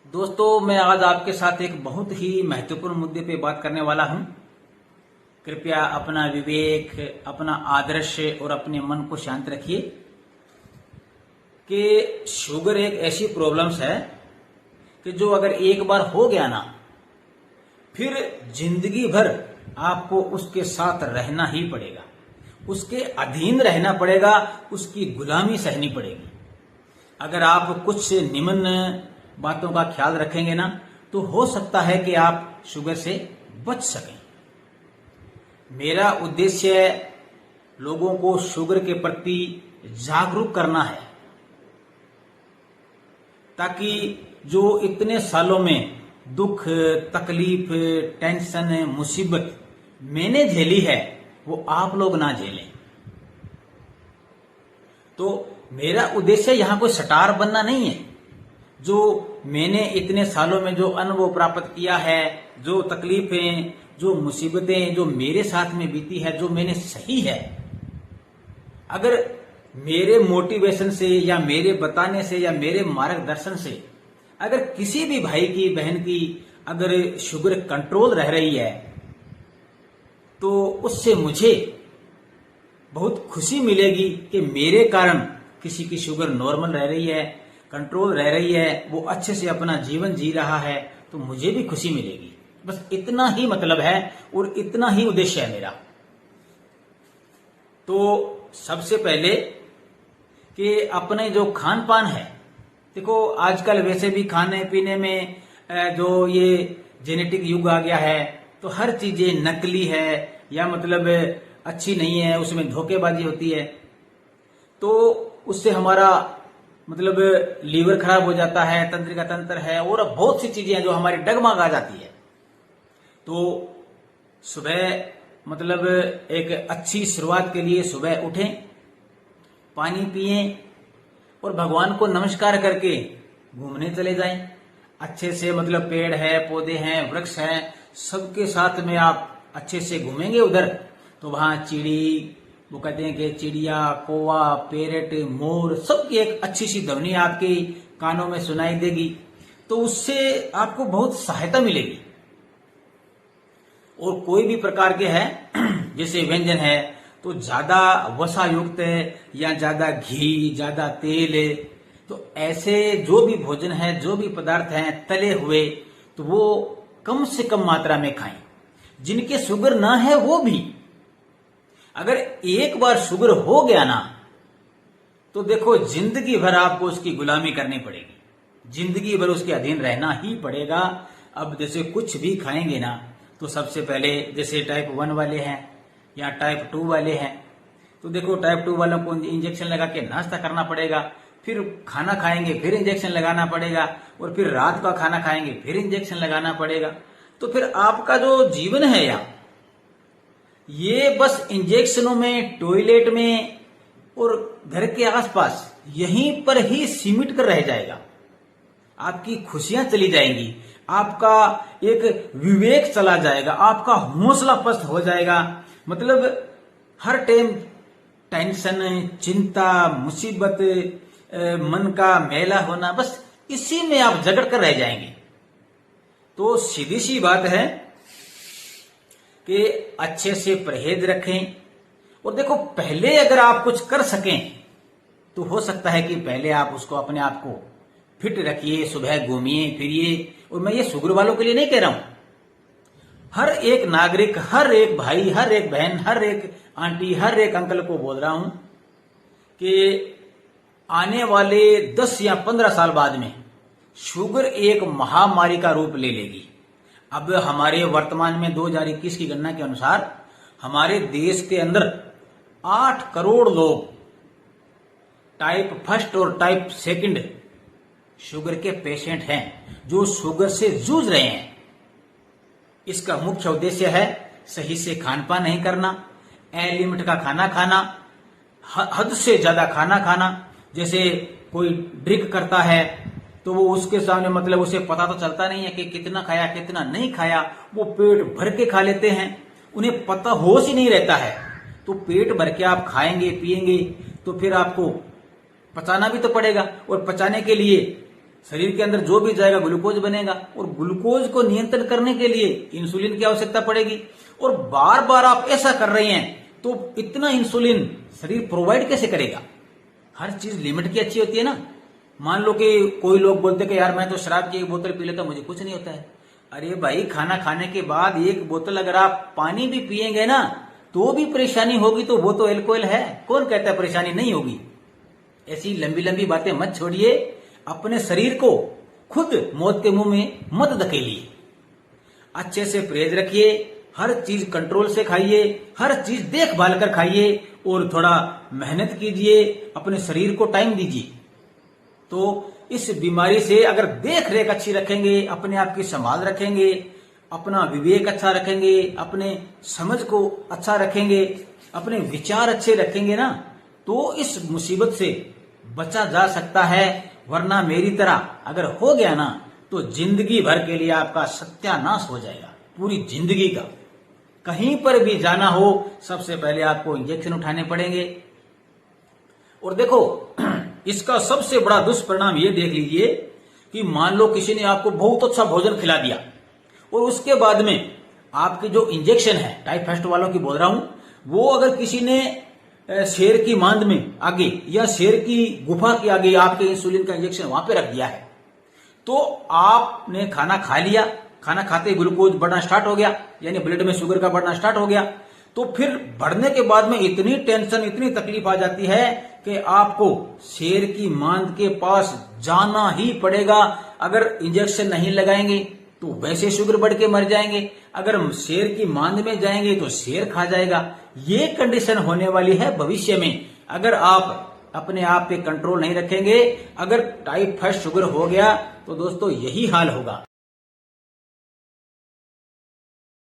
दोस्तों, मैं आज आपके साथ एक बहुत ही महत्वपूर्ण मुद्दे पे बात करने वाला हूं। कृपया अपना विवेक, अपना आदर्श और अपने मन को शांत रखिए कि शुगर एक ऐसी प्रॉब्लम्स है कि जो अगर एक बार हो गया ना, फिर जिंदगी भर आपको उसके साथ रहना ही पड़ेगा, उसके अधीन रहना पड़ेगा, उसकी गुलामी सहनी पड़ेगी। अगर आप कुछ निम्न बातों का ख्याल रखेंगे ना, तो हो सकता है कि आप शुगर से बच सकें। मेरा उद्देश्य लोगों को शुगर के प्रति जागरूक करना है, ताकि जो इतने सालों में दुख, तकलीफ, टेंशन, मुसीबत मैंने झेली है, वो आप लोग ना झेलें। तो मेरा उद्देश्य यहां कोई स्टार बनना नहीं है। जो मैंने इतने सालों में जो अनुभव प्राप्त किया है, जो तकलीफें, जो मुसीबतें जो मेरे साथ में बीती है, जो मैंने सही है, अगर मेरे मोटिवेशन से या मेरे बताने से या मेरे मार्गदर्शन से अगर किसी भी भाई की, बहन की अगर शुगर कंट्रोल रह रही है, तो उससे मुझे बहुत खुशी मिलेगी कि मेरे कारण किसी की शुगर नॉर्मल रह रही है, कंट्रोल रह रही है, वो अच्छे से अपना जीवन जी रहा है, तो मुझे भी खुशी मिलेगी। बस इतना ही मतलब है और इतना ही उद्देश्य है मेरा। तो सबसे पहले कि अपने जो खान पान है, देखो आजकल वैसे भी खाने पीने में जो ये जेनेटिक युग आ गया है, तो हर चीजें नकली है या मतलब अच्छी नहीं है, उसमें धोखेबाजी होती है। तो उससे हमारा मतलब लीवर खराब हो जाता है, तंत्रिका तंत्र है और बहुत सी चीजें हैं जो हमारी डगमगा आ जाती है। तो सुबह मतलब एक अच्छी शुरुआत के लिए सुबह उठें, पानी पिएं और भगवान को नमस्कार करके घूमने चले जाएं। अच्छे से मतलब पेड़ है, पौधे हैं, वृक्ष हैं, सबके साथ में आप अच्छे से घूमेंगे उधर, तो वहां चिड़ी, वो कहते हैं कि चिड़िया, कौवा, पैरट, मोर, सबकी एक अच्छी सी ध्वनि आपके कानों में सुनाई देगी। तो उससे आपको बहुत सहायता मिलेगी। और कोई भी प्रकार के है जैसे व्यंजन है, तो ज्यादा वसा युक्त है या ज्यादा घी, ज्यादा तेल है, तो ऐसे जो भी भोजन है, जो भी पदार्थ हैं तले हुए, तो वो कम से कम मात्रा में खाएं। जिनके शुगर ना है वो भी, अगर एक बार शुगर हो गया ना, तो देखो जिंदगी भर आपको उसकी गुलामी करनी पड़ेगी, जिंदगी भर उसके अधीन रहना ही पड़ेगा। अब जैसे कुछ भी खाएंगे ना, तो सबसे पहले जैसे टाइप 1 वाले हैं या टाइप 2 वाले हैं, तो देखो टाइप 2 वालों को इंजेक्शन लगा के नाश्ता करना पड़ेगा, फिर खाना खाएंगे फिर इंजेक्शन लगाना पड़ेगा, और फिर रात का खाना खाएंगे फिर इंजेक्शन लगाना पड़ेगा। तो फिर आपका जो जीवन है यार, ये बस इंजेक्शनों में, टॉयलेट में और घर के आसपास यहीं पर ही सीमित कर रह जाएगा। आपकी खुशियां चली जाएंगी, आपका एक विवेक चला जाएगा, आपका हौसला पस्त हो जाएगा। मतलब हर टाइम टेंशन, चिंता, मुसीबत, मन का मैला होना, बस इसी में आप जकड़ कर रह जाएंगे। तो सीधी सी बात है कि अच्छे से परहेज रखें। और देखो पहले अगर आप कुछ कर सकें, तो हो सकता है कि पहले आप उसको अपने आप को फिट रखिए, सुबह घूमिए फिरिए। और मैं ये शुगर वालों के लिए नहीं कह रहा हूं, हर एक नागरिक, हर एक भाई, हर एक बहन, हर एक आंटी, हर एक अंकल को बोल रहा हूं कि आने वाले 10 या 15 साल बाद में शुगर एक महामारी का रूप ले लेगी। अब हमारे वर्तमान में 2021 की गणना के अनुसार हमारे देश के अंदर 8 करोड़ लोग टाइप 1 और टाइप 2 शुगर के पेशेंट हैं, जो शुगर से जूझ रहे हैं। इसका मुख्य उद्देश्य है सही से खान पान नहीं करना, लिमिट का खाना खाना, हद से ज्यादा खाना खाना। जैसे कोई ड्रिंक करता है, तो वो उसके सामने मतलब उसे पता तो चलता नहीं है कि कितना खाया कितना नहीं खाया, वो पेट भर के खा लेते हैं, उन्हें पता होश ही नहीं रहता है। तो पेट भर के आप खाएंगे पिएंगे, तो फिर आपको पचाना भी तो पड़ेगा, और पचाने के लिए शरीर के अंदर जो भी जाएगा ग्लूकोज बनेगा, और ग्लूकोज को नियंत्रण करने के लिए इंसुलिन की आवश्यकता पड़ेगी। और बार बार आप ऐसा कर रहे हैं तो इतना इंसुलिन शरीर प्रोवाइड कैसे करेगा? हर चीज लिमिट की अच्छी होती है ना। मान लो कि कोई लोग बोलते कि यार मैं तो शराब की 1 बोतल पी लेता, मुझे कुछ नहीं होता है। अरे भाई, खाना खाने के बाद 1 बोतल अगर आप पानी भी पिएंगे ना तो भी परेशानी होगी, तो वो तो अल्कोहल है। कौन कहता है परेशानी नहीं होगी? ऐसी लंबी लंबी बातें मत छोड़िए, अपने शरीर को खुद मौत के मुंह में मत धकेलिए। अच्छे से परहेज रखिए, हर चीज कंट्रोल से खाइए, हर चीज देखभाल कर खाइए, और थोड़ा मेहनत कीजिए, अपने शरीर को टाइम दीजिए। तो इस बीमारी से अगर देख रेख अच्छी रखेंगे, अपने आप की संभाल रखेंगे, अपना विवेक अच्छा रखेंगे, अपने समझ को अच्छा रखेंगे, अपने विचार अच्छे रखेंगे ना, तो इस मुसीबत से बचा जा सकता है। वरना मेरी तरह अगर हो गया ना तो जिंदगी भर के लिए आपका सत्यानाश हो जाएगा, पूरी जिंदगी का। कहीं पर भी जाना हो सबसे पहले आपको इंजेक्शन उठाने पड़ेंगे। और देखो, इसका सबसे बड़ा दुष्परिणाम ये देख लीजिए कि मान लो किसी ने आपको बहुत अच्छा भोजन खिला दिया और उसके बाद में आपकी जो इंजेक्शन है, टाइफाइड वालों की बोल रहा हूं, वो अगर किसी ने शेर की मांद में आगे या शेर की गुफा के आगे आपके इंसुलिन का इंजेक्शन वहां पे रख दिया है, तो आपने खाना खा लिया, खाना खाते ही ग्लूकोज बढ़ना स्टार्ट हो गया, यानी ब्लड में शुगर का बढ़ना स्टार्ट हो गया, तो फिर बढ़ने के बाद में इतनी टेंशन, इतनी तकलीफ आ जाती है कि आपको शेर की मांद के पास जाना ही पड़ेगा। अगर इंजेक्शन नहीं लगाएंगे तो वैसे शुगर बढ़ के मर जाएंगे, अगर हम शेर की मांद में जाएंगे तो शेर खा जाएगा। ये कंडीशन होने वाली है भविष्य में, अगर आप अपने आप पे कंट्रोल नहीं रखेंगे। अगर टाइफाइड शुगर हो गया तो दोस्तों यही हाल होगा।